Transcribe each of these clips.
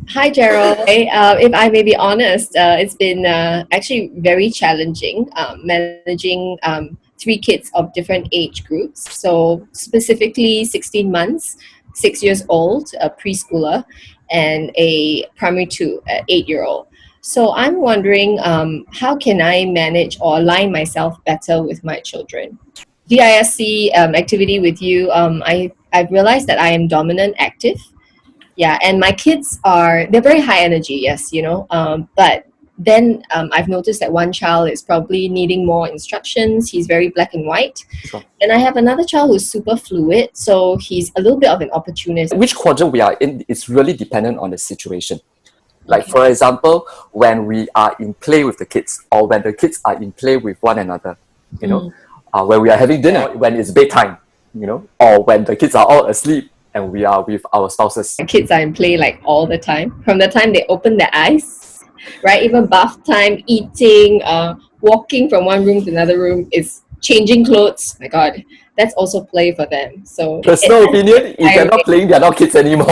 Hi, Gerauld. If I may be honest, it's been actually very challenging managing three kids of different age groups. So, specifically 16 months, 6 years old, a preschooler, and a primary two, 8 year old. So, I'm wondering how can I manage or align myself better with my children? DISC activity with you, I've realized that I am dominant active. Yeah, and my kids they're very high energy, yes, but then I've noticed that one child is probably needing more instructions. He's very black and white. Sure. And I have another child who's super fluid, so he's a little bit of an opportunist. Which quadrant we are in is really dependent on the situation. Like, Okay. for example, when we are in play with the kids, or when the kids are in play with one another, when we are having dinner, when it's bedtime, or when the kids are all asleep and we are with our spouses. My kids are in play like all the time, from the time they open their eyes, right? Even bath time, eating, walking from one room to another room is changing clothes. My God, that's also play for them. So Personal opinion, if they're not playing, they're not kids anymore.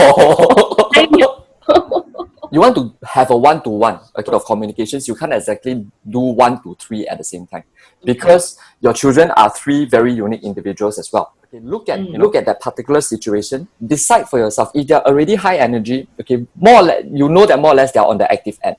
I know. You want to have a one-to-one of communications. You can't exactly do 1 to 3 at the same time, because your children are three very unique individuals as well. Okay, look at that particular situation. Decide for yourself if they're already high energy. Okay, more or less, you know that more or less they're on the active end,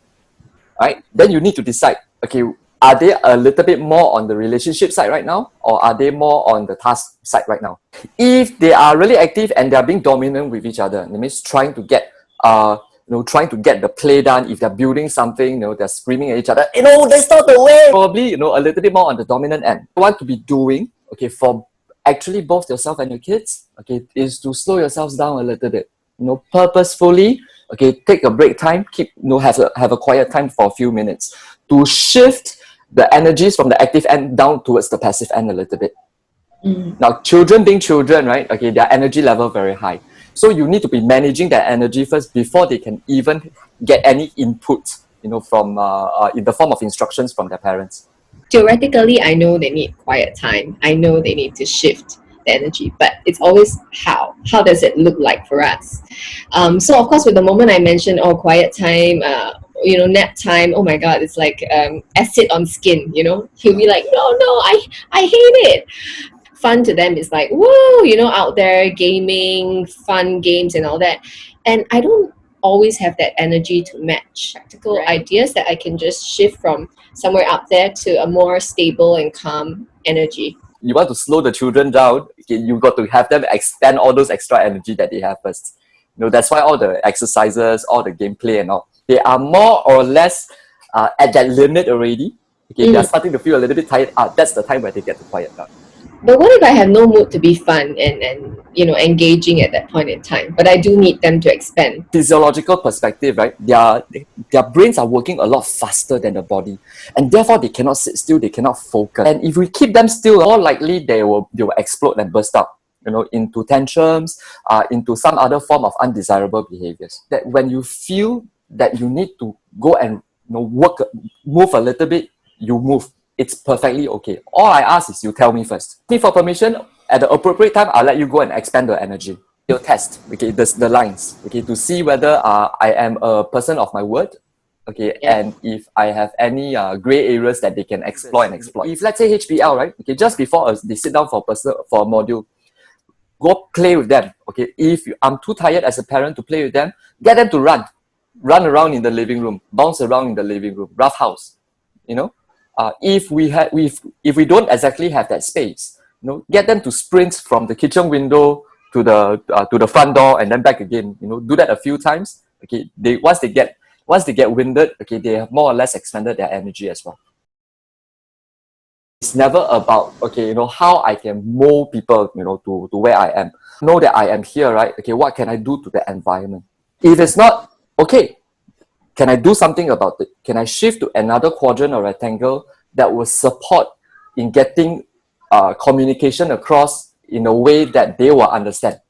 right? Then you need to decide. Okay, are they a little bit more on the relationship side right now, or are they more on the task side right now? If they are really active and they are being dominant with each other, that means trying to get trying to get the play done. If they're building something, they're screaming at each other, that's not the way. Probably, a little bit more on the dominant end. What you want to be doing, okay, for actually both yourself and your kids, okay, is to slow yourselves down a little bit. Purposefully, okay, take a break time, have a quiet time for a few minutes to shift the energies from the active end down towards the passive end a little bit. Now, children being children, right? Okay, their energy level very high. So you need to be managing their energy first before they can even get any input, from in the form of instructions from their parents. Theoretically, I know they need quiet time. I know they need to shift the energy, but it's always how. How does it look like for us? So of course, with the moment I mentioned, oh, quiet time, nap time. Oh my God, it's like acid on skin. He'll be like, no, no, I hate it. Fun to them is like, whoa, out there gaming, fun games and all that. And I don't always have that energy to match practical ideas that I can just shift from somewhere up there to a more stable and calm energy. You want to slow the children down, okay, you got to have them expend all those extra energy that they have first. That's why all the exercises, all the gameplay and all, they are more or less at that limit already. Okay, they're starting to feel a little bit tired. That's the time where they get to quiet down. But what if I have no mood to be fun and engaging at that point in time? But I do need them to expand. Physiological perspective, right? Their brains are working a lot faster than the body, and therefore they cannot sit still, they cannot focus. And if we keep them still, more likely they will explode and burst out, into tantrums, into some other form of undesirable behaviors. That when you feel that you need to go and move a little bit, you move. It's perfectly okay. All I ask is you tell me first. Me for permission, at the appropriate time, I'll let you go and expand the energy. You'll test, okay, the lines, okay, to see whether I am a person of my word, okay, and if I have any gray areas that they can explore and exploit. If let's say HBL, right, okay, just before they sit down for a module, go play with them, okay. If I'm too tired as a parent to play with them, get them to run around in the living room, bounce around in the living room, rough house, if we don't exactly have that space, get them to sprint from the kitchen window to the front door and then back again. Do that a few times. Okay, once they get winded, okay, they have more or less expended their energy as well. It's never about, okay, how I can mold people, to where I am. Know that I am here, right? Okay, what can I do to the environment? If it's not okay, can I do something about it? Can I shift to another quadrant or rectangle that will support in getting communication across in a way that they will understand?